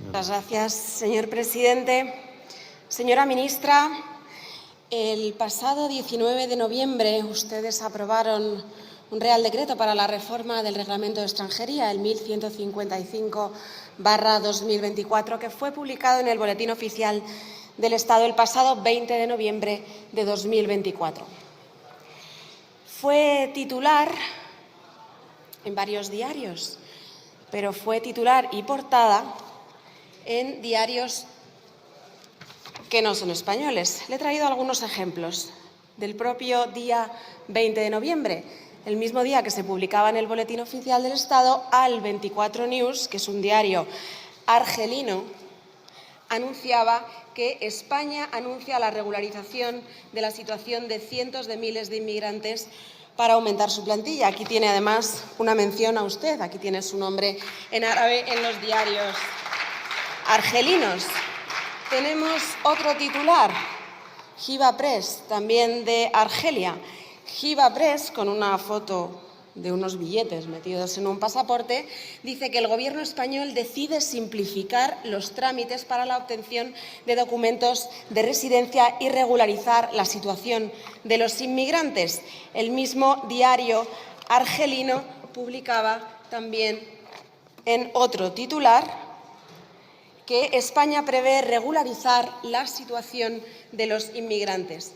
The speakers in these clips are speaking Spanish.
Muchas gracias, señor presidente. Señora ministra, el pasado 19 de noviembre ustedes aprobaron un Real Decreto para la reforma del Reglamento de Extranjería, el 1155/2024, que fue publicado en el Boletín Oficial del Estado el pasado 20 de noviembre de 2024. Fue titular en varios diarios, pero fue titular y portada en diarios que no son españoles. Le he traído algunos ejemplos del propio día 20 de noviembre, el mismo día que se publicaba en el Boletín Oficial del Estado. Al 24 News, que es un diario argelino, anunciaba que España anuncia la regularización de la situación de cientos de miles de inmigrantes para aumentar su plantilla. Aquí tiene además una mención a usted, aquí tiene su nombre en árabe en los diarios argelinos. Tenemos otro titular, Hiba Press, también de Argelia. Hiba Press, con una foto de unos billetes metidos en un pasaporte, dice que el Gobierno español decide simplificar los trámites para la obtención de documentos de residencia y regularizar la situación de los inmigrantes. El mismo diario argelino publicaba también en otro titular que España prevé regularizar la situación de los inmigrantes.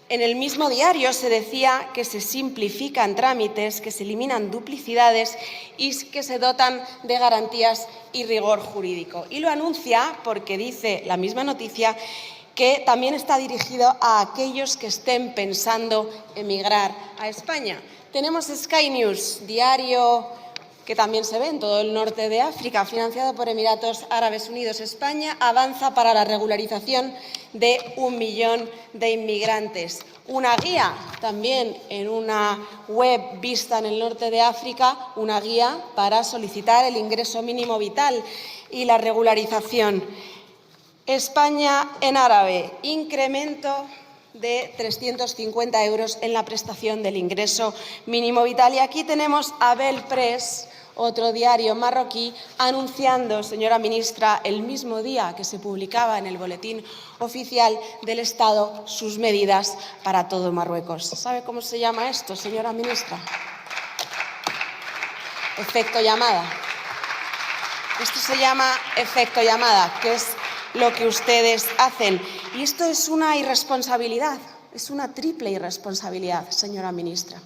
En el mismo diario se decía que se simplifican trámites, que se eliminan duplicidades y que se dotan de garantías y rigor jurídico. Y lo anuncia porque dice la misma noticia que también está dirigido a aquellos que estén pensando emigrar a España. Tenemos Sky News, diario que también se ve en todo el norte de África, financiado por Emiratos Árabes Unidos. España avanza para la regularización de 1 millón de inmigrantes. Una guía también en una web vista en el norte de África, una guía para solicitar el ingreso mínimo vital y la regularización. España en árabe, incremento de 350 euros en la prestación del ingreso mínimo vital. Y aquí tenemos a Bel Press, otro diario marroquí, anunciando, señora ministra, el mismo día que se publicaba en el Boletín Oficial del Estado, sus medidas para todo Marruecos. ¿Sabe cómo se llama esto, señora ministra? Efecto llamada. Esto se llama efecto llamada, que es lo que ustedes hacen. Y esto es una irresponsabilidad, es una triple irresponsabilidad, señora ministra.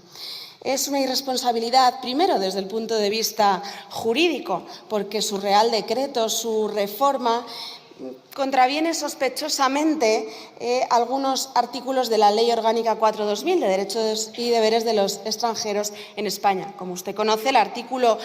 Es una irresponsabilidad, primero, desde el punto de vista jurídico, porque su Real Decreto, su reforma, contraviene sospechosamente algunos artículos de la Ley Orgánica 4/2000 de Derechos y Deberes de los Extranjeros en España. Como usted conoce, el artículo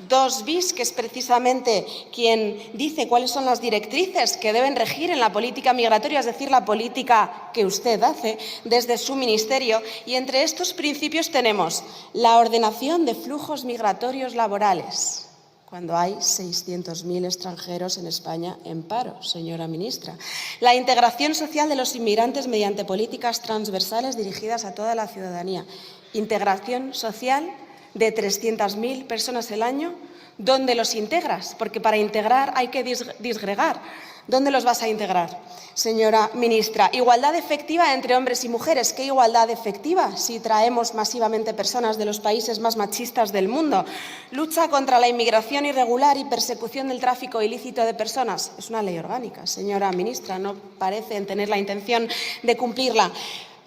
2 bis, que es precisamente quien dice cuáles son las directrices que deben regir en la política migratoria, es decir, la política que usted hace desde su ministerio. Y entre estos principios tenemos la ordenación de flujos migratorios laborales, cuando hay 600.000 extranjeros en España en paro, señora ministra. La integración social de los inmigrantes mediante políticas transversales dirigidas a toda la ciudadanía. Integración social de 300.000 personas al año. ¿Dónde los integras? Porque para integrar hay que disgregar. ¿Dónde los vas a integrar, señora ministra? Igualdad efectiva entre hombres y mujeres. ¿Qué igualdad efectiva si traemos masivamente personas de los países más machistas del mundo? Lucha contra la inmigración irregular y persecución del tráfico ilícito de personas. Es una ley orgánica, señora ministra, no parecen tener la intención de cumplirla.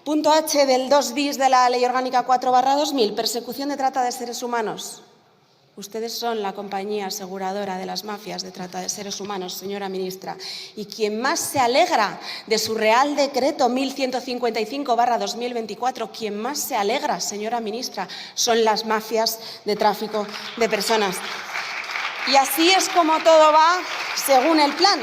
Punto H del 2 bis de la Ley Orgánica 4/2000, persecución de trata de seres humanos. Ustedes son la compañía aseguradora de las mafias de trata de seres humanos, señora ministra. Y quien más se alegra de su Real Decreto 1155/2024, quien más se alegra, señora ministra, son las mafias de tráfico de personas. Y así es como todo va según el plan.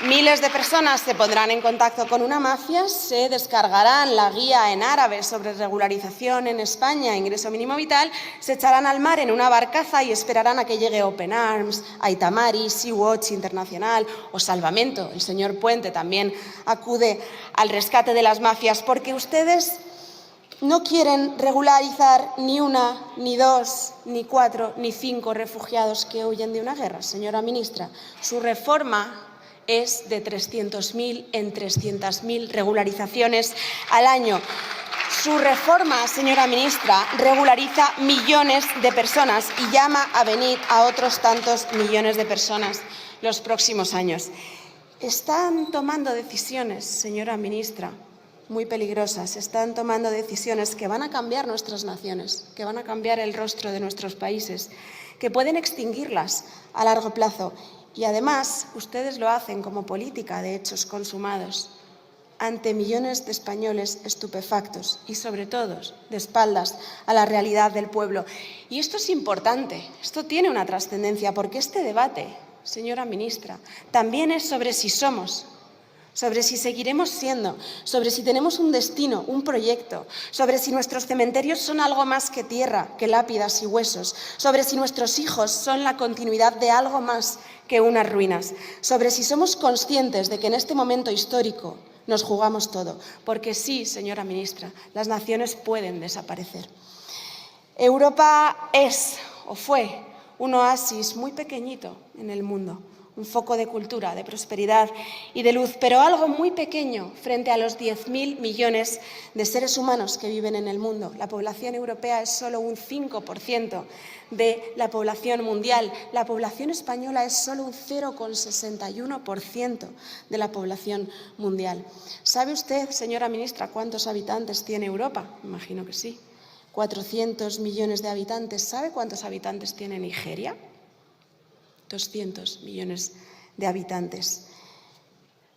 Miles de personas se pondrán en contacto con una mafia, se descargarán la guía en árabe sobre regularización en España, ingreso mínimo vital, se echarán al mar en una barcaza y esperarán a que llegue Open Arms, Aitamari, Sea-Watch Internacional o Salvamento. El señor Puente también acude al rescate de las mafias, porque ustedes No quieren regularizar ni una, ni dos, ni cuatro, ni cinco refugiados que huyen de una guerra, señora ministra. Su reforma es de 300.000 en 300.000 regularizaciones al año. Su reforma, señora ministra, regulariza millones de personas y llama a venir a otros tantos millones de personas los próximos años. Están tomando decisiones, señora ministra, muy peligrosas. Están tomando decisiones que van a cambiar nuestras naciones, que van a cambiar el rostro de nuestros países, que pueden extinguirlas a largo plazo. Y además, ustedes lo hacen como política de hechos consumados, ante millones de españoles estupefactos y, sobre todo, de espaldas a la realidad del pueblo. Y esto es importante, esto tiene una trascendencia, porque este debate, señora ministra, también es sobre si somos, sobre si seguiremos siendo, sobre si tenemos un destino, un proyecto, sobre si nuestros cementerios son algo más que tierra, que lápidas y huesos, sobre si nuestros hijos son la continuidad de algo más que unas ruinas, sobre si somos conscientes de que en este momento histórico nos jugamos todo, porque sí, señora ministra, las naciones pueden desaparecer. Europa es o fue un oasis muy pequeñito en el mundo, un foco de cultura, de prosperidad y de luz, pero algo muy pequeño frente a los 10.000 millones de seres humanos que viven en el mundo. La población europea es solo un 5% de la población mundial. La población española es solo un 0,61% de la población mundial. ¿Sabe usted, señora ministra, cuántos habitantes tiene Europa? Imagino que sí. 400 millones de habitantes. ¿Sabe cuántos habitantes tiene Nigeria? 200 millones de habitantes.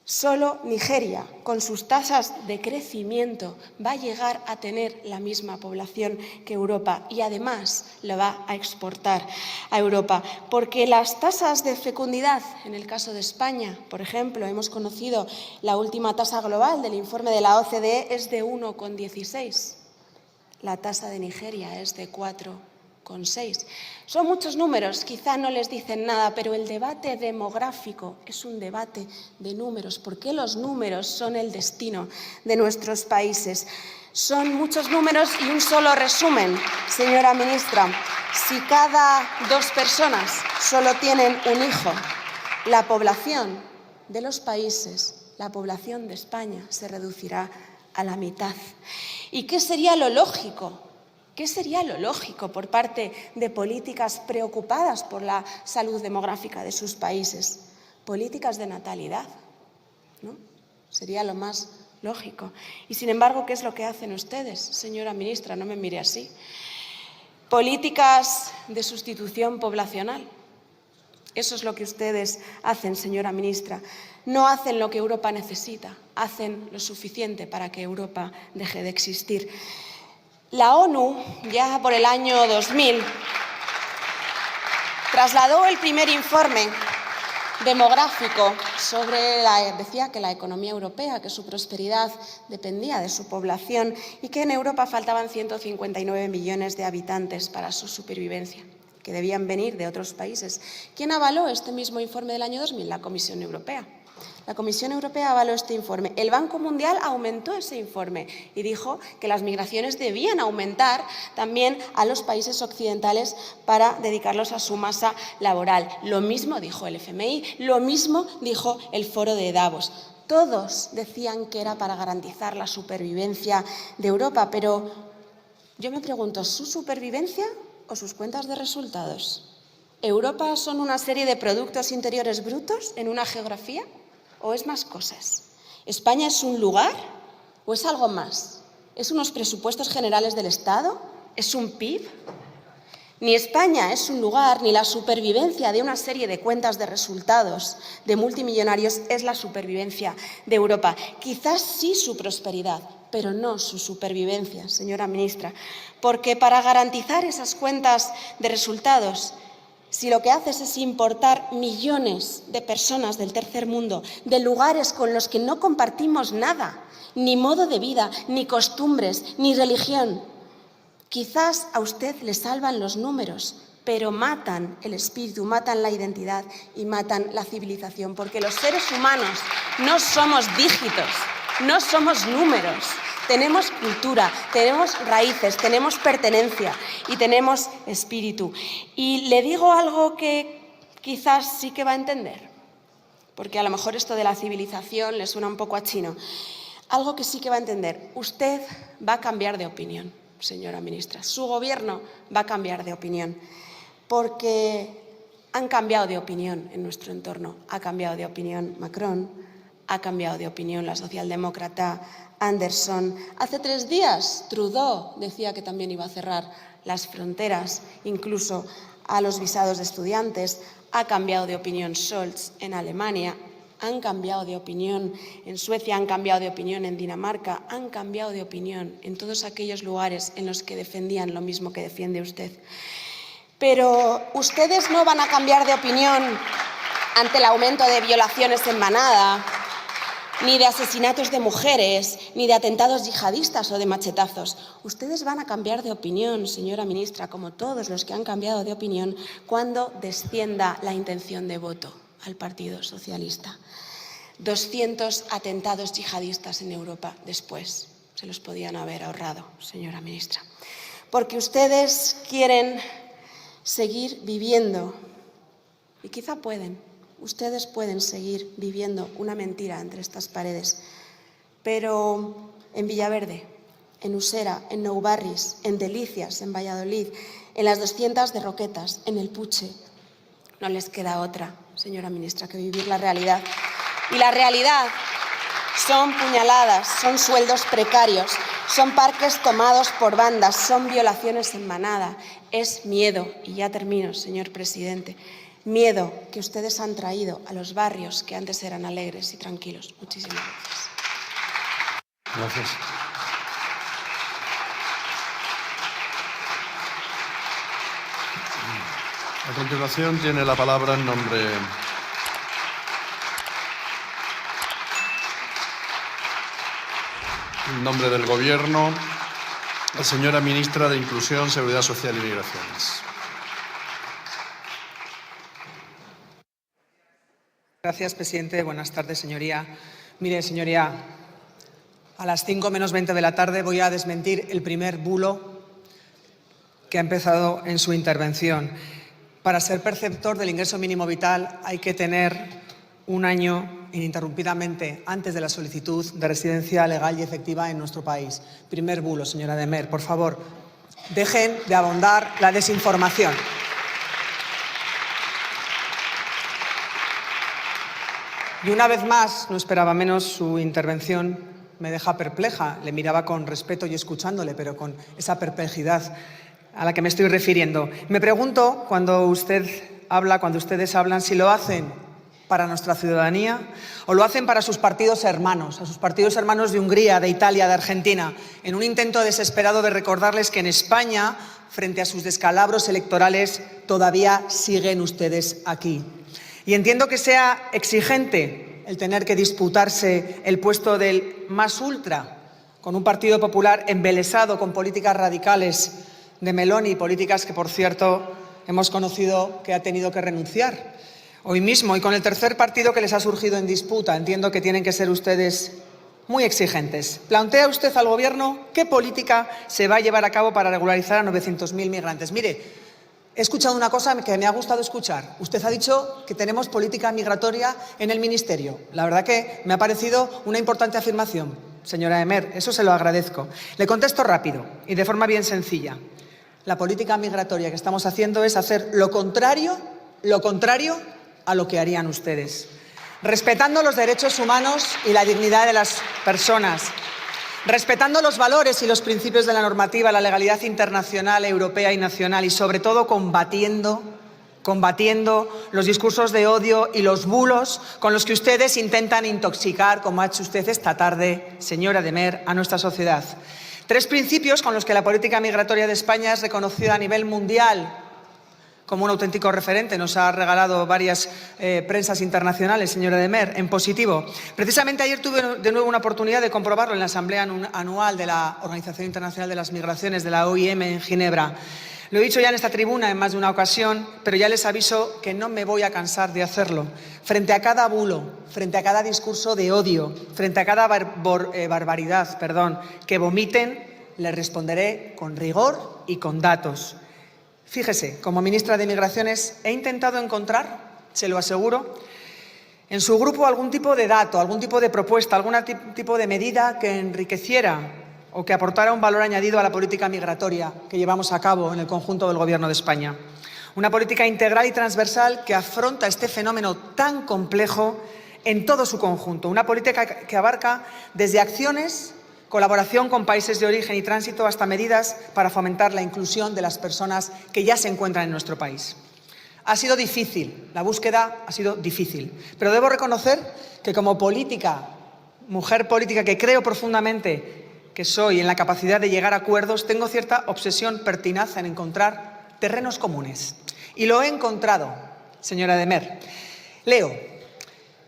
Solo Nigeria, con sus tasas de crecimiento, va a llegar a tener la misma población que Europa y además lo va a exportar a Europa, porque las tasas de fecundidad, en el caso de España, por ejemplo, hemos conocido la última tasa global del informe de la OCDE, es de 1,16. La tasa de Nigeria es de 4,6. Son muchos números, quizá no les dicen nada, pero el debate demográfico es un debate de números, porque los números son el destino de nuestros países. Son muchos números y un solo resumen, señora ministra. Si cada 2 personas solo tienen un hijo, la población de los países, la población de España, se reducirá a la mitad. ¿Y qué sería lo lógico? ¿Qué sería lo lógico por parte de políticas preocupadas por la salud demográfica de sus países? Políticas de natalidad, ¿no? Sería lo más lógico. Y, sin embargo, ¿qué es lo que hacen ustedes, señora ministra? No me mire así. Políticas de sustitución poblacional. Eso es lo que ustedes hacen, señora ministra. No hacen lo que Europa necesita, hacen lo suficiente para que Europa deje de existir. La ONU, ya por el año 2000, trasladó el primer informe demográfico decía que la economía europea, que su prosperidad dependía de su población y que en Europa faltaban 159 millones de habitantes para su supervivencia, que debían venir de otros países. ¿Quién avaló este mismo informe del año 2000? La Comisión Europea. La Comisión Europea avaló este informe. El Banco Mundial aumentó ese informe y dijo que las migraciones debían aumentar también a los países occidentales para dedicarlos a su masa laboral. Lo mismo dijo el FMI, lo mismo dijo el Foro de Davos. Todos decían que era para garantizar la supervivencia de Europa, pero yo me pregunto, ¿su supervivencia o sus cuentas de resultados? ¿Europa son una serie de productos interiores brutos en una geografía? ¿O es más cosas? ¿España es un lugar o es algo más? ¿Es unos presupuestos generales del Estado? ¿Es un PIB? Ni España es un lugar, ni la supervivencia de una serie de cuentas de resultados de multimillonarios es la supervivencia de Europa. Quizás sí su prosperidad, pero no su supervivencia, señora ministra, porque para garantizar esas cuentas de resultados, si lo que haces es importar millones de personas del tercer mundo, de lugares con los que no compartimos nada, ni modo de vida, ni costumbres, ni religión, quizás a usted le salvan los números, pero matan el espíritu, matan la identidad y matan la civilización, porque los seres humanos no somos dígitos, no somos números. tenemos cultura, tenemos raíces, tenemos pertenencia y tenemos espíritu. Y le digo algo que quizás sí que va a entender, porque a lo mejor esto de la civilización le suena un poco a chino. Algo que sí que va a entender. Usted va a cambiar de opinión, señora ministra. Su gobierno va a cambiar de opinión, porque han cambiado de opinión en nuestro entorno. Ha cambiado de opinión Macron, ha cambiado de opinión la socialdemócrata Anderson. Hace 3 días Trudeau decía que también iba a cerrar las fronteras, incluso a los visados de estudiantes. Ha cambiado de opinión Scholz en Alemania. Han cambiado de opinión en Suecia, han cambiado de opinión en Dinamarca, han cambiado de opinión en todos aquellos lugares en los que defendían lo mismo que defiende usted. Pero ustedes no van a cambiar de opinión ante el aumento de violaciones en manada, ni de asesinatos de mujeres, ni de atentados yihadistas o de machetazos. Ustedes van a cambiar de opinión, señora ministra, como todos los que han cambiado de opinión, cuando descienda la intención de voto al Partido Socialista. 200 atentados yihadistas en Europa después. Se los podían haber ahorrado, señora ministra. Porque ustedes quieren seguir viviendo, y quizá ustedes pueden seguir viviendo una mentira entre estas paredes, pero en Villaverde, en Usera, en Nou Barris, en Delicias, en Valladolid, en las 200 de Roquetas, en el Puche, no les queda otra, señora ministra, que vivir la realidad. Y la realidad son puñaladas, son sueldos precarios, son parques tomados por bandas, son violaciones en manada. Es miedo, y ya termino, señor presidente, miedo que ustedes han traído a los barrios que antes eran alegres y tranquilos. Muchísimas gracias. Gracias. A continuación tiene la palabra en nombre del Gobierno la señora ministra de Inclusión, Seguridad Social y Migraciones. Gracias, presidente. Buenas tardes, señoría. Mire, señoría, a las 5 menos 20 de la tarde voy a desmentir el primer bulo que ha empezado en su intervención. Para ser perceptor del ingreso mínimo vital hay que tener 1 año ininterrumpidamente antes de la solicitud de residencia legal y efectiva en nuestro país. Primer bulo, señora de Meer. Por favor, dejen de abondar la desinformación. Y una vez más, no esperaba menos, su intervención me deja perpleja. Le miraba con respeto y escuchándole, pero con esa perplejidad a la que me estoy refiriendo. Me pregunto, cuando ustedes hablan, si lo hacen para nuestra ciudadanía o lo hacen para sus partidos hermanos, a sus partidos hermanos de Hungría, de Italia, de Argentina, en un intento desesperado de recordarles que en España, frente a sus descalabros electorales, todavía siguen ustedes aquí. Y entiendo que sea exigente el tener que disputarse el puesto del más ultra con un Partido Popular embelesado con políticas radicales de Meloni, políticas que, por cierto, hemos conocido que ha tenido que renunciar hoy mismo, y con el tercer partido que les ha surgido en disputa. Entiendo que tienen que ser ustedes muy exigentes. ¿Plantea usted al Gobierno qué política se va a llevar a cabo para regularizar a 900.000 migrantes? Mire, he escuchado una cosa que me ha gustado escuchar. Usted ha dicho que tenemos política migratoria en el Ministerio. La verdad que me ha parecido una importante afirmación, señora de Meer. Eso se lo agradezco. Le contesto rápido y de forma bien sencilla. La política migratoria que estamos haciendo es hacer lo contrario a lo que harían ustedes. Respetando los derechos humanos y la dignidad de las personas. Respetando los valores y los principios de la normativa, la legalidad internacional, europea y nacional, y sobre todo combatiendo los discursos de odio y los bulos con los que ustedes intentan intoxicar, como ha hecho usted esta tarde, señora de Meer, a nuestra sociedad. 3 principios con los que la política migratoria de España es reconocida a nivel mundial como un auténtico referente. Nos ha regalado varias prensas internacionales, señora de Meer, en positivo. Precisamente ayer tuve de nuevo una oportunidad de comprobarlo en la Asamblea Anual de la Organización Internacional de las Migraciones, de la OIM, en Ginebra. Lo he dicho ya en esta tribuna en más de una ocasión, pero ya les aviso que no me voy a cansar de hacerlo. Frente a cada bulo, frente a cada discurso de odio, frente a cada barbaridad que vomiten, les responderé con rigor y con datos. Fíjese, como ministra de Migraciones he intentado encontrar, se lo aseguro, en su grupo algún tipo de dato, algún tipo de propuesta, algún tipo de medida que enriqueciera o que aportara un valor añadido a la política migratoria que llevamos a cabo en el conjunto del Gobierno de España. Una política integral y transversal que afronta este fenómeno tan complejo en todo su conjunto. Una política que abarca desde acciones, colaboración con países de origen y tránsito, hasta medidas para fomentar la inclusión de las personas que ya se encuentran en nuestro país. Ha sido difícil, la búsqueda ha sido difícil, pero debo reconocer que como mujer política que creo profundamente que soy en la capacidad de llegar a acuerdos, tengo cierta obsesión pertinaz en encontrar terrenos comunes. Y lo he encontrado, señora de Mer. Leo: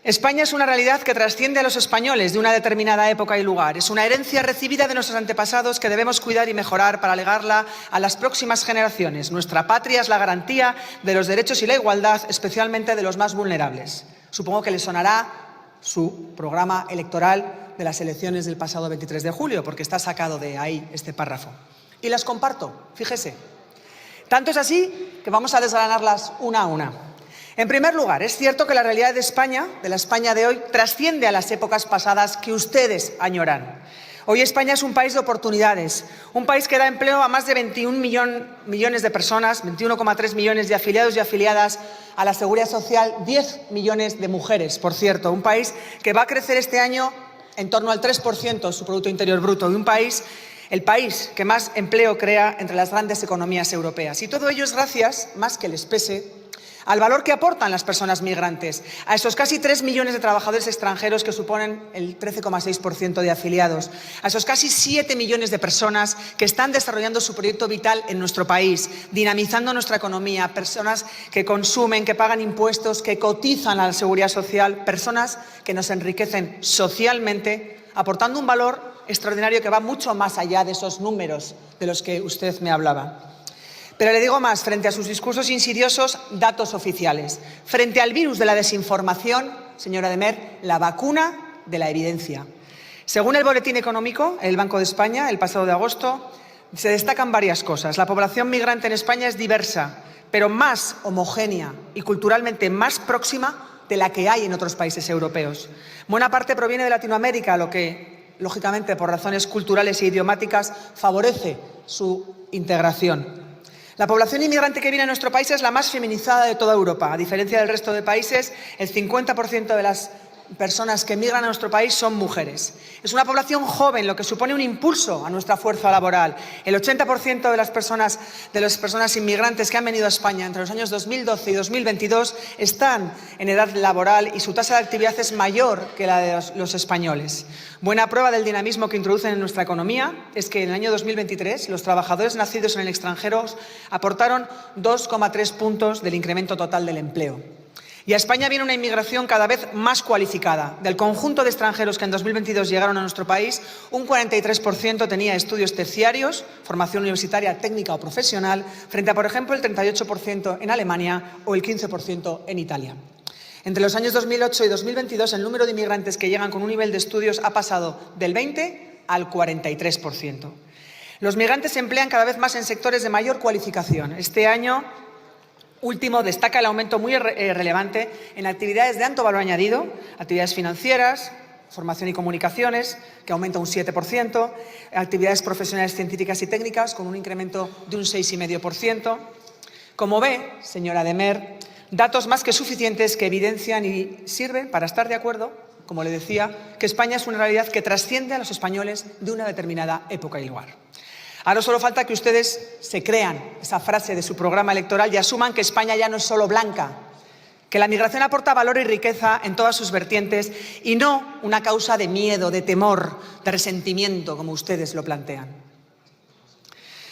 España es una realidad que trasciende a los españoles de una determinada época y lugar. Es una herencia recibida de nuestros antepasados que debemos cuidar y mejorar para legarla a las próximas generaciones. Nuestra patria es la garantía de los derechos y la igualdad, especialmente de los más vulnerables. Supongo que les sonará su programa electoral de las elecciones del pasado 23 de julio, porque está sacado de ahí este párrafo. Y las comparto, fíjese. Tanto es así que vamos a desgranarlas una a una. En primer lugar, es cierto que la realidad de España, de la España de hoy, trasciende a las épocas pasadas que ustedes añoran. Hoy España es un país de oportunidades, un país que da empleo a más de 21 millones de personas, 21,3 millones de afiliados y afiliadas a la Seguridad Social, 10 millones de mujeres, por cierto. Un país que va a crecer este año en torno al 3% su Producto Interior Bruto, y el país que más empleo crea entre las grandes economías europeas. Y todo ello es gracias, más que les pese, al valor que aportan las personas migrantes, a esos casi 3 millones de trabajadores extranjeros que suponen el 13,6% de afiliados, a esos casi 7 millones de personas que están desarrollando su proyecto vital en nuestro país, dinamizando nuestra economía, personas que consumen, que pagan impuestos, que cotizan a la Seguridad Social, personas que nos enriquecen socialmente, aportando un valor extraordinario que va mucho más allá de esos números de los que usted me hablaba. Pero le digo más, frente a sus discursos insidiosos, datos oficiales. Frente al virus de la desinformación, señora de Mer, la vacuna de la evidencia. Según el Boletín Económico, el Banco de España, el pasado de agosto, se destacan varias cosas. La población migrante en España es diversa, pero más homogénea y culturalmente más próxima de la que hay en otros países europeos. Buena parte proviene de Latinoamérica, lo que, lógicamente, por razones culturales e idiomáticas, favorece su integración. La población inmigrante que viene a nuestro país es la más feminizada de toda Europa. A diferencia del resto de países, el 50% de las personas que migran a nuestro país son mujeres. Es una población joven, lo que supone un impulso a nuestra fuerza laboral. El 80% de las personas inmigrantes que han venido a España entre los años 2012 y 2022 están en edad laboral y su tasa de actividad es mayor que la de los españoles. Buena prueba del dinamismo que introducen en nuestra economía es que en el año 2023 los trabajadores nacidos en el extranjero aportaron 2,3 puntos del incremento total del empleo. Y a España viene una inmigración cada vez más cualificada. Del conjunto de extranjeros que en 2022 llegaron a nuestro país, un 43% tenía estudios terciarios, formación universitaria, técnica o profesional, frente a, por ejemplo, el 38% en Alemania o el 15% en Italia. Entre los años 2008 y 2022, el número de inmigrantes que llegan con un nivel de estudios ha pasado del 20 al 43%. Los migrantes se emplean cada vez más en sectores de mayor cualificación. Este año último destaca el aumento muy relevante en actividades de alto valor añadido, actividades financieras, formación y comunicaciones, que aumenta un 7%, actividades profesionales científicas y técnicas, con un incremento de un 6,5%. Como ve, señora de Mer, datos más que suficientes que evidencian y sirven para estar de acuerdo, como le decía, que España es una realidad que trasciende a los españoles de una determinada época y lugar. Ahora solo falta que ustedes se crean esa frase de su programa electoral y asuman que España ya no es solo blanca, que la migración aporta valor y riqueza en todas sus vertientes y no una causa de miedo, de temor, de resentimiento, como ustedes lo plantean.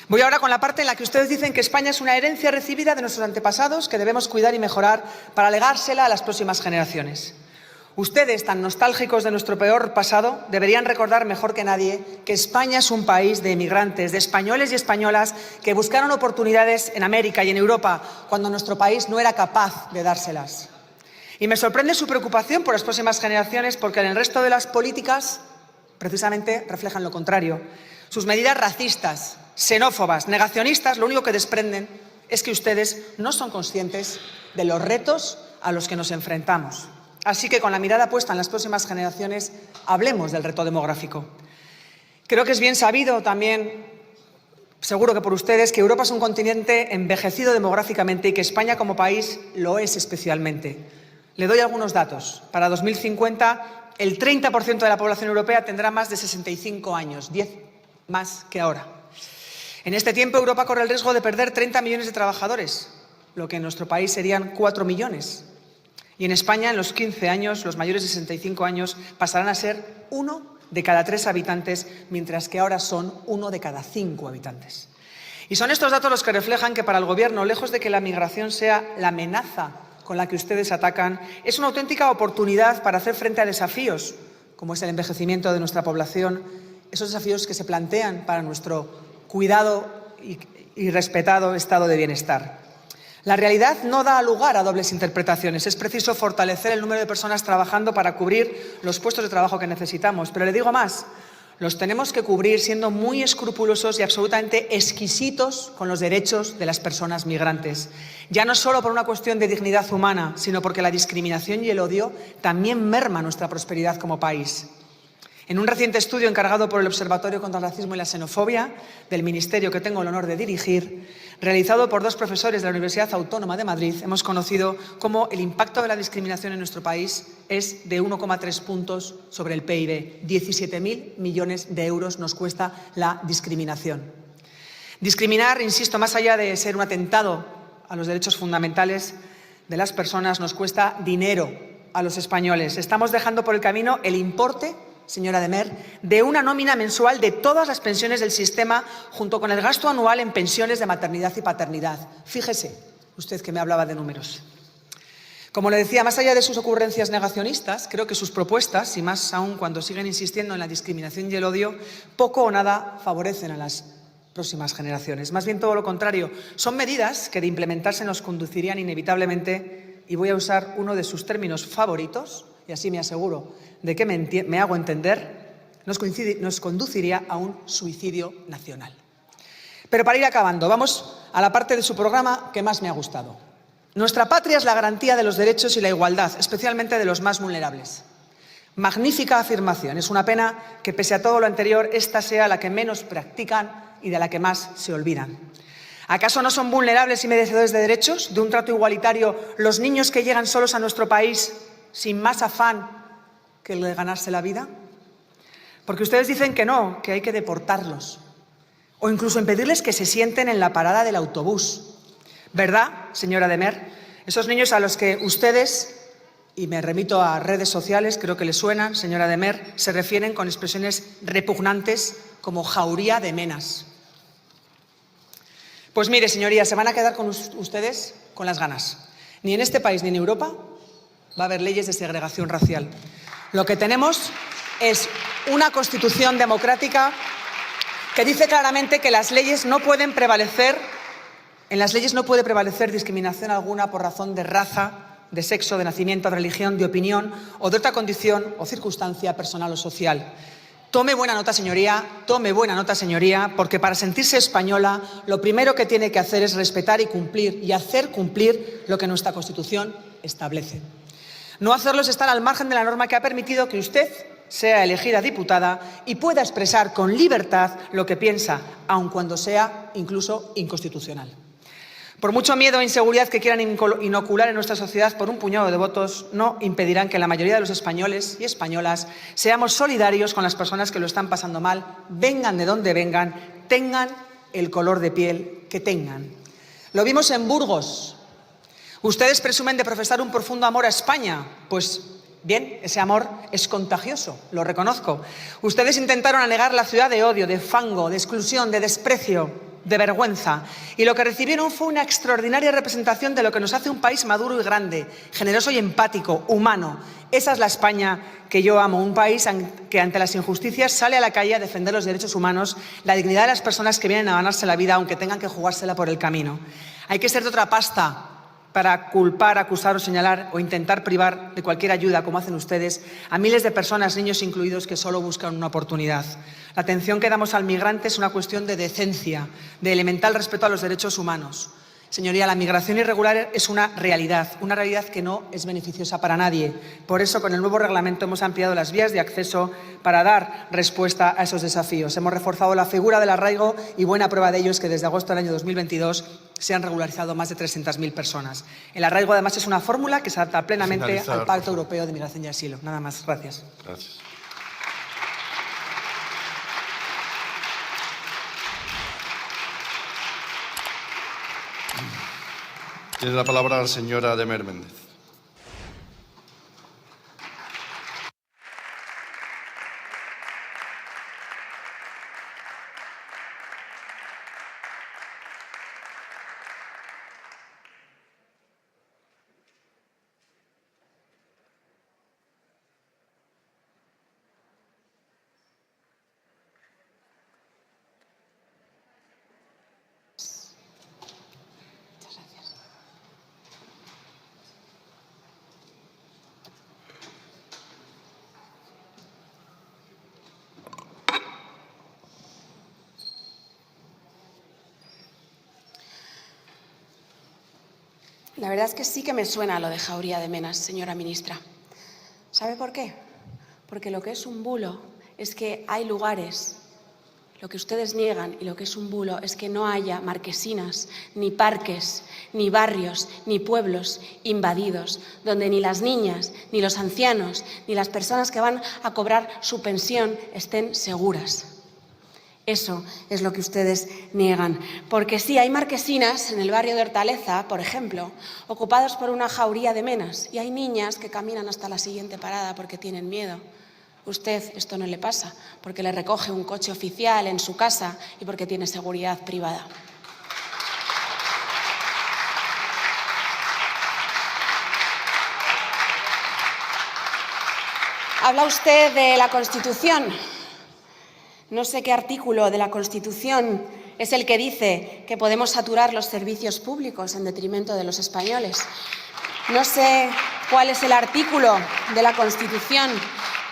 Voy ahora con la parte en la que ustedes dicen que España es una herencia recibida de nuestros antepasados que debemos cuidar y mejorar para legársela a las próximas generaciones. Ustedes, tan nostálgicos de nuestro peor pasado, deberían recordar mejor que nadie que España es un país de emigrantes, de españoles y españolas que buscaron oportunidades en América y en Europa cuando nuestro país no era capaz de dárselas. Y me sorprende su preocupación por las próximas generaciones porque en el resto de las políticas precisamente reflejan lo contrario. Sus medidas racistas, xenófobas, negacionistas, lo único que desprenden es que ustedes no son conscientes de los retos a los que nos enfrentamos. Así que, con la mirada puesta en las próximas generaciones, hablemos del reto demográfico. Creo que es bien sabido también, seguro que por ustedes, que Europa es un continente envejecido demográficamente y que España como país lo es especialmente. Le doy algunos datos. Para 2050, el 30% de la población europea tendrá más de 65 años, 10 más que ahora. En este tiempo, Europa corre el riesgo de perder 30 millones de trabajadores, lo que en nuestro país serían 4 millones. Y en España, en los 15 años, los mayores de 65 años pasarán a ser 1 de cada 3 habitantes, mientras que ahora son 1 de cada 5 habitantes. Y son estos datos los que reflejan que para el Gobierno, lejos de que la migración sea la amenaza con la que ustedes atacan, es una auténtica oportunidad para hacer frente a desafíos, como es el envejecimiento de nuestra población, esos desafíos que se plantean para nuestro cuidado y respetado estado de bienestar. La realidad no da lugar a dobles interpretaciones. Es preciso fortalecer el número de personas trabajando para cubrir los puestos de trabajo que necesitamos. Pero le digo más, los tenemos que cubrir siendo muy escrupulosos y absolutamente exquisitos con los derechos de las personas migrantes. Ya no solo por una cuestión de dignidad humana, sino porque la discriminación y el odio también merman nuestra prosperidad como país. En un reciente estudio encargado por el Observatorio contra el Racismo y la Xenofobia del Ministerio que tengo el honor de dirigir, realizado por 2 profesores de la Universidad Autónoma de Madrid, hemos conocido cómo el impacto de la discriminación en nuestro país es de 1,3 puntos sobre el PIB. 17.000 millones de euros nos cuesta la discriminación. Discriminar, insisto, más allá de ser un atentado a los derechos fundamentales de las personas, nos cuesta dinero a los españoles. Estamos dejando por el camino el importe, señora de Mer, de una nómina mensual de todas las pensiones del sistema, junto con el gasto anual en pensiones de maternidad y paternidad. Fíjese, usted que me hablaba de números. Como le decía, más allá de sus ocurrencias negacionistas, creo que sus propuestas, y más aún cuando siguen insistiendo en la discriminación y el odio, poco o nada favorecen a las próximas generaciones. Más bien todo lo contrario. Son medidas que de implementarse nos conducirían inevitablemente, y voy a usar uno de sus términos favoritos, y así me aseguro de que me hago entender, nos conduciría a un suicidio nacional. Pero para ir acabando, vamos a la parte de su programa que más me ha gustado. Nuestra patria es la garantía de los derechos y la igualdad, especialmente de los más vulnerables. Magnífica afirmación. Es una pena que, pese a todo lo anterior, esta sea la que menos practican y de la que más se olvidan. ¿Acaso no son vulnerables y merecedores de derechos, de un trato igualitario, los niños que llegan solos a nuestro país sin más afán que el de ganarse la vida? Porque ustedes dicen que no, que hay que deportarlos, o incluso impedirles que se sienten en la parada del autobús. ¿Verdad, señora de Mer? Esos niños a los que ustedes, y me remito a redes sociales, creo que les suenan, señora de Mer, se refieren con expresiones repugnantes como jauría de menas. Pues mire, señorías, se van a quedar con ustedes con las ganas. Ni en este país ni en Europa va a haber leyes de segregación racial. Lo que tenemos es una Constitución democrática que dice claramente que las leyes no pueden prevalecer, en las leyes no puede prevalecer discriminación alguna por razón de raza, de sexo, de nacimiento, de religión, de opinión o de otra condición o circunstancia personal o social. Tome buena nota, señoría, porque para sentirse española lo primero que tiene que hacer es respetar y cumplir y hacer cumplir lo que nuestra Constitución establece. No hacerlo es estar al margen de la norma que ha permitido que usted sea elegida diputada y pueda expresar con libertad lo que piensa, aun cuando sea incluso inconstitucional. Por mucho miedo e inseguridad que quieran inocular en nuestra sociedad por un puñado de votos, no impedirán que la mayoría de los españoles y españolas seamos solidarios con las personas que lo están pasando mal, vengan de donde vengan, tengan el color de piel que tengan. Lo vimos en Burgos. Ustedes presumen de profesar un profundo amor a España. Pues bien, ese amor es contagioso, lo reconozco. Ustedes intentaron anegar la ciudad de odio, de fango, de exclusión, de desprecio. de vergüenza. Y lo que recibieron fue una extraordinaria representación de lo que nos hace un país maduro y grande, generoso y empático, humano. Esa es la España que yo amo, un país que ante las injusticias sale a la calle a defender los derechos humanos, la dignidad de las personas que vienen a ganarse la vida aunque tengan que jugársela por el camino. Hay que ser de otra pasta para culpar, acusar o señalar o intentar privar de cualquier ayuda, como hacen ustedes, a miles de personas, niños incluidos, que solo buscan una oportunidad. La atención que damos al migrante es una cuestión de decencia, de elemental respeto a los derechos humanos. Señoría, la migración irregular es una realidad que no es beneficiosa para nadie. Por eso, con el nuevo reglamento hemos ampliado las vías de acceso para dar respuesta a esos desafíos. Hemos reforzado la figura del arraigo y buena prueba de ello es que desde agosto del año 2022 se han regularizado más de 300.000 personas. El arraigo, además, es una fórmula que se adapta plenamente al Pacto Europeo de Migración y Asilo. Nada más. Gracias. Gracias. Tiene la palabra la señora Demer Méndez. La verdad es que sí que me suena lo de Jauría de Menas, señora ministra. ¿Sabe por qué? Porque lo que es un bulo es que hay lugares, lo que ustedes niegan, y lo que es un bulo es que no haya marquesinas, ni parques, ni barrios, ni pueblos invadidos, donde ni las niñas, ni los ancianos, ni las personas que van a cobrar su pensión estén seguras. Eso es lo que ustedes niegan. Porque sí, hay marquesinas en el barrio de Hortaleza, por ejemplo, ocupados por una Jauría de Menas, y hay niñas que caminan hasta la siguiente parada porque tienen miedo. Usted esto no le pasa, porque le recoge un coche oficial en su casa y porque tiene seguridad privada. Habla usted de la Constitución. No sé qué artículo de la Constitución es el que dice que podemos saturar los servicios públicos en detrimento de los españoles. No sé cuál es el artículo de la Constitución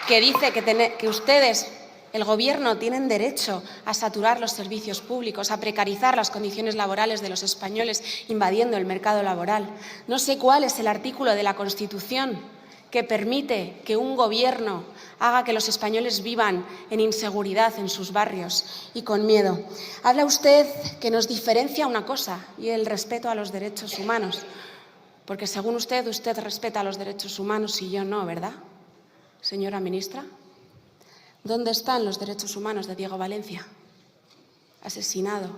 que dice que ustedes, el Gobierno, tienen derecho a saturar los servicios públicos, a precarizar las condiciones laborales de los españoles, invadiendo el mercado laboral. No sé cuál es el artículo de la Constitución que permite que un Gobierno haga que los españoles vivan en inseguridad en sus barrios y con miedo. Habla usted que nos diferencia una cosa, y el respeto a los derechos humanos, porque según usted respeta los derechos humanos y yo no, ¿verdad, señora ministra? ¿Dónde están los derechos humanos de Diego Valencia, asesinado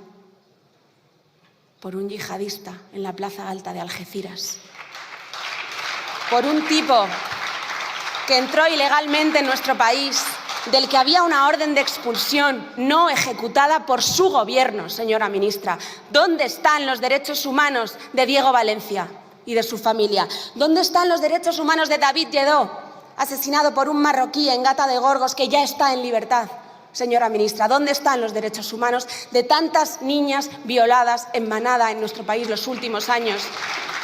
por un yihadista en la Plaza Alta de Algeciras? Por un tipo que entró ilegalmente en nuestro país, del que había una orden de expulsión no ejecutada por su Gobierno, señora ministra. ¿Dónde están los derechos humanos de Diego Valencia y de su familia? ¿Dónde están los derechos humanos de David Lledó, asesinado por un marroquí en Gata de Gorgos, que ya está en libertad? Señora ministra, ¿dónde están los derechos humanos de tantas niñas violadas en manada en nuestro país los últimos años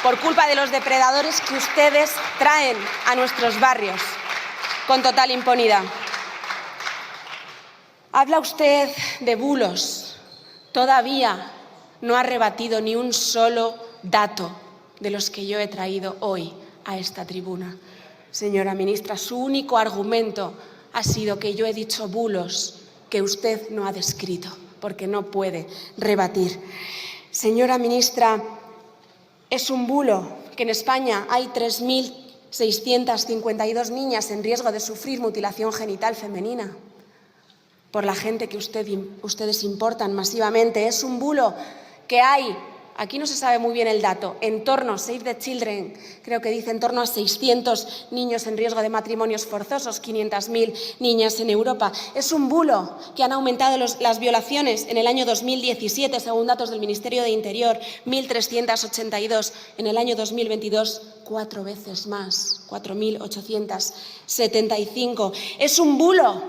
por culpa de los depredadores que ustedes traen a nuestros barrios con total impunidad? Habla usted de bulos. Todavía no ha rebatido ni un solo dato de los que yo he traído hoy a esta tribuna. Señora ministra, su único argumento ha sido que yo he dicho bulos que usted no ha descrito, porque no puede rebatir. Señora ministra, es un bulo que en España hay 3.652 niñas en riesgo de sufrir mutilación genital femenina por la gente que ustedes importan masivamente. Es un bulo que hay Aquí no se sabe muy bien el dato. En torno, Save the Children, creo que dice en torno a 600 niños en riesgo de matrimonios forzosos, 500.000 niñas en Europa. Es un bulo que han aumentado las violaciones en el año 2017, según datos del Ministerio de Interior, 1.382. En el año 2022, 4 veces más, 4.875. Es un bulo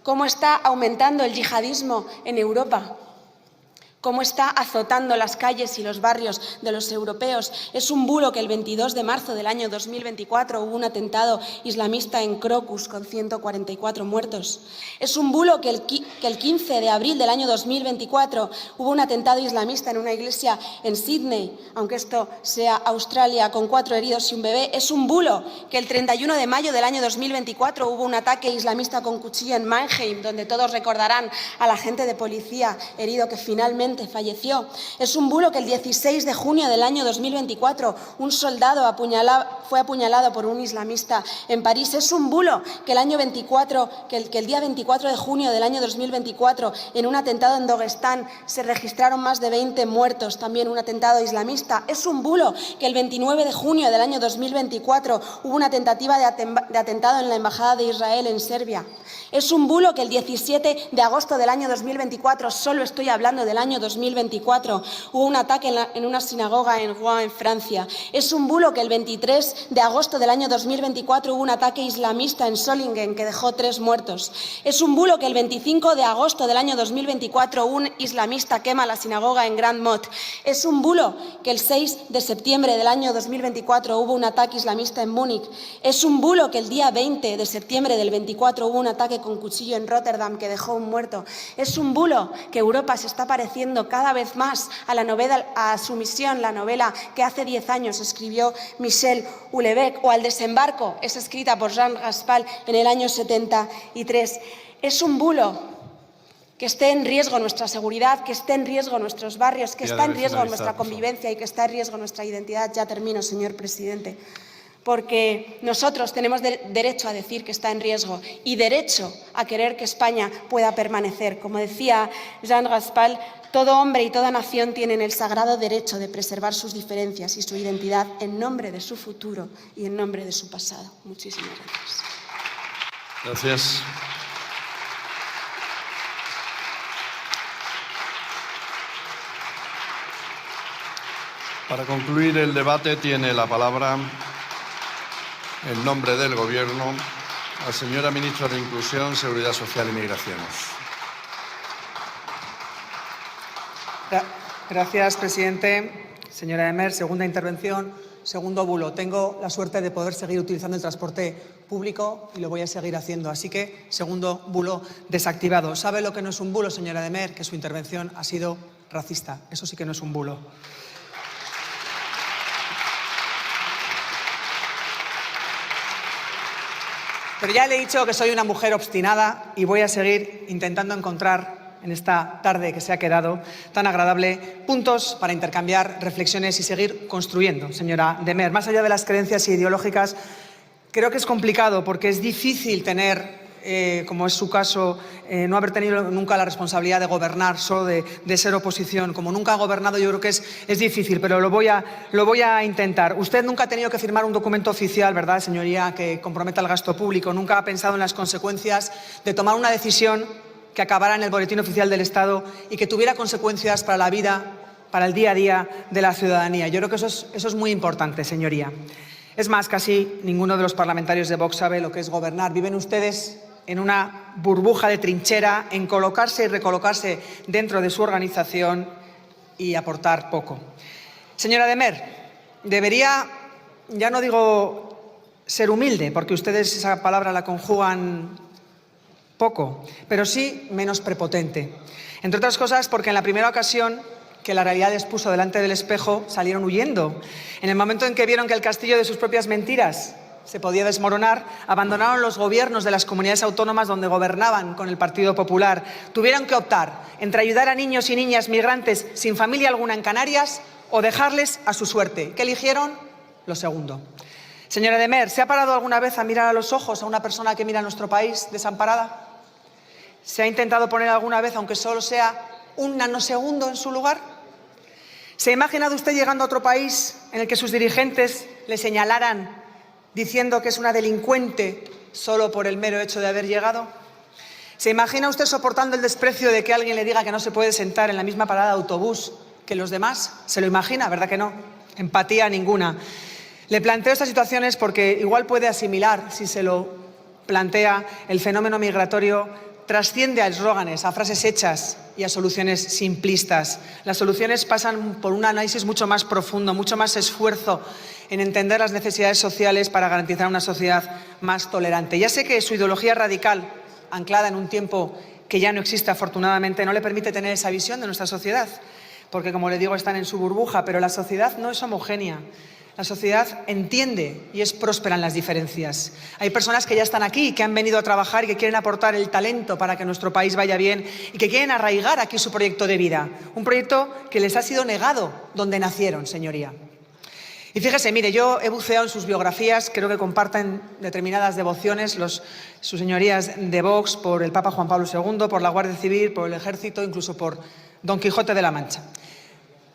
cómo está aumentando el yihadismo en Europa, cómo está azotando las calles y los barrios de los europeos. Es un bulo que el 22 de marzo del año 2024 hubo un atentado islamista en Crocus con 144 muertos. Es un bulo que el 15 de abril del año 2024 hubo un atentado islamista en una iglesia en Sydney, aunque esto sea Australia, con 4 heridos y un bebé. Es un bulo que el 31 de mayo del año 2024 hubo un ataque islamista con cuchillo en Mannheim, donde todos recordarán al agente de policía herido que finalmente falleció. Es un bulo que el 16 de junio del año 2024 un soldado fue apuñalado por un islamista en París. Es un bulo que el día 24 de junio del año 2024 en un atentado en Daguestán se registraron más de 20 muertos, también un atentado islamista. Es un bulo que el 29 de junio del año 2024 hubo una tentativa de atentado en la Embajada de Israel en Serbia. Es un bulo que el 17 de agosto del año 2024, solo estoy hablando del año 2024, hubo un ataque en una sinagoga en Rouen, en Francia. Es un bulo que el 23 de agosto del año 2024 hubo un ataque islamista en Solingen que dejó 3 muertos. Es un bulo que el 25 de agosto del año 2024 un islamista quema la sinagoga en Grand Mot. Es un bulo que el 6 de septiembre del año 2024 hubo un ataque islamista en Múnich. Es un bulo que el día 20 de septiembre del 24 hubo un ataque con cuchillo en Rotterdam que dejó un muerto. Es un bulo que Europa se está pareciendo cada vez más a la novela A Sumisión, la novela que hace 10 años escribió Michel Houellebecq, o Al desembarco, es escrita por Jean Raspail en el año 73. Es un bulo que esté en riesgo nuestra seguridad, que esté en riesgo nuestros barrios, que está en riesgo nuestra convivencia y que está en riesgo nuestra identidad. Ya termino, señor presidente. Porque nosotros tenemos derecho a decir que está en riesgo y derecho a querer que España pueda permanecer. Como decía Jean Raspail, todo hombre y toda nación tienen el sagrado derecho de preservar sus diferencias y su identidad en nombre de su futuro y en nombre de su pasado. Muchísimas gracias. Gracias. Para concluir el debate tiene la palabra, en nombre del Gobierno, la señora ministra de Inclusión, Seguridad Social y Migraciones. Gracias, presidente. Señora de Meer, segunda intervención, segundo bulo. Tengo la suerte de poder seguir utilizando el transporte público y lo voy a seguir haciendo. Así que, segundo bulo desactivado. ¿Sabe lo que no es un bulo, señora de Meer? Que su intervención ha sido racista. Eso sí que no es un bulo. Pero ya le he dicho que soy una mujer obstinada y voy a seguir intentando encontrar en esta tarde que se ha quedado tan agradable puntos para intercambiar reflexiones y seguir construyendo, señora de Meer. Más allá de las creencias ideológicas, creo que es complicado porque es difícil tener, como es su caso, no haber tenido nunca la responsabilidad de gobernar, solo de ser oposición. Como nunca ha gobernado, yo creo que es difícil, pero lo voy a intentar. Usted nunca ha tenido que firmar un documento oficial, ¿verdad, señoría?, que comprometa el gasto público. Nunca ha pensado en las consecuencias de tomar una decisión que acabara en el Boletín Oficial del Estado y que tuviera consecuencias para la vida, para el día a día de la ciudadanía. Yo creo que eso es muy importante, señoría. Es más, casi ninguno de los parlamentarios de Vox sabe lo que es gobernar. Viven ustedes en una burbuja de trinchera, en colocarse y recolocarse dentro de su organización y aportar poco. Señora de Meer, debería, ya no digo ser humilde, porque ustedes esa palabra la conjugan poco, pero sí menos prepotente. Entre otras cosas porque en la primera ocasión que la realidad les puso delante del espejo salieron huyendo. En el momento en que vieron que el castillo de sus propias mentiras se podía desmoronar, abandonaron los gobiernos de las comunidades autónomas donde gobernaban con el Partido Popular. Tuvieron que optar entre ayudar a niños y niñas migrantes sin familia alguna en Canarias o dejarles a su suerte. ¿Qué eligieron? Lo segundo. Señora de Meer, ¿se ha parado alguna vez a mirar a los ojos a una persona que mira a nuestro país desamparada? ¿Se ha intentado poner alguna vez, aunque solo sea un nanosegundo, en su lugar? ¿Se ha imaginado usted llegando a otro país en el que sus dirigentes le señalaran diciendo que es una delincuente solo por el mero hecho de haber llegado? ¿Se imagina usted soportando el desprecio de que alguien le diga que no se puede sentar en la misma parada de autobús que los demás? ¿Se lo imagina? ¿Verdad que no? Empatía ninguna. Le planteo estas situaciones porque igual puede asimilar, si se lo plantea, el fenómeno migratorio trasciende a eslóganes, a frases hechas y a soluciones simplistas. Las soluciones pasan por un análisis mucho más profundo, mucho más esfuerzo en entender las necesidades sociales para garantizar una sociedad más tolerante. Ya sé que su ideología radical, anclada en un tiempo que ya no existe afortunadamente, no le permite tener esa visión de nuestra sociedad, porque, como le digo, están en su burbuja, pero la sociedad no es homogénea. La sociedad entiende y es próspera en las diferencias. Hay personas que ya están aquí, que han venido a trabajar y que quieren aportar el talento para que nuestro país vaya bien y que quieren arraigar aquí su proyecto de vida, un proyecto que les ha sido negado donde nacieron, señoría. Y fíjese, mire, yo he buceado en sus biografías, creo que comparten determinadas devociones sus señorías de Vox por el Papa Juan Pablo II, por la Guardia Civil, por el Ejército, incluso por Don Quijote de la Mancha.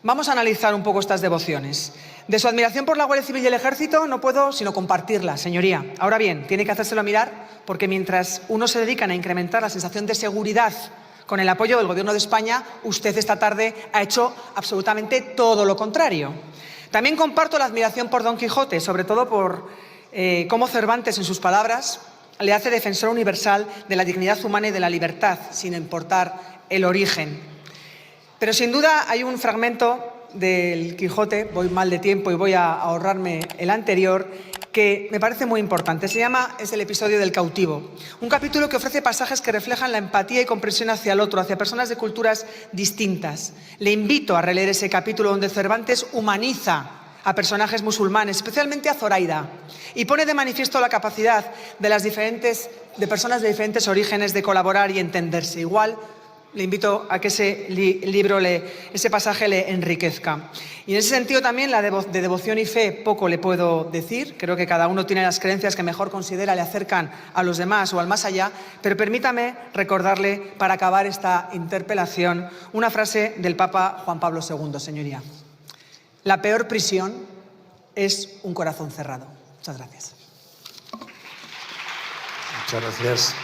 Vamos a analizar un poco estas devociones. De su admiración por la Guardia Civil y el Ejército no puedo sino compartirla, señoría. Ahora bien, tiene que hacérselo mirar porque mientras unos se dedican a incrementar la sensación de seguridad con el apoyo del Gobierno de España, usted esta tarde ha hecho absolutamente todo lo contrario. También comparto la admiración por Don Quijote, sobre todo por cómo Cervantes, en sus palabras, le hace defensor universal de la dignidad humana y de la libertad, sin importar el origen. Pero sin duda hay un fragmento del Quijote, voy mal de tiempo y voy a ahorrarme el anterior, que me parece muy importante. Es el episodio del cautivo. Un capítulo que ofrece pasajes que reflejan la empatía y comprensión hacia el otro, hacia personas de culturas distintas. Le invito a releer ese capítulo donde Cervantes humaniza a personajes musulmanes, especialmente a Zoraida, y pone de manifiesto la capacidad de personas de diferentes orígenes de colaborar y entenderse. Igual le invito a que ese pasaje le enriquezca. Y en ese sentido también de devoción y fe poco le puedo decir. Creo que cada uno tiene las creencias que mejor considera le acercan a los demás o al más allá. Pero permítame recordarle, para acabar esta interpelación, una frase del Papa Juan Pablo II, señoría. La peor prisión es un corazón cerrado. Muchas gracias. Muchas gracias.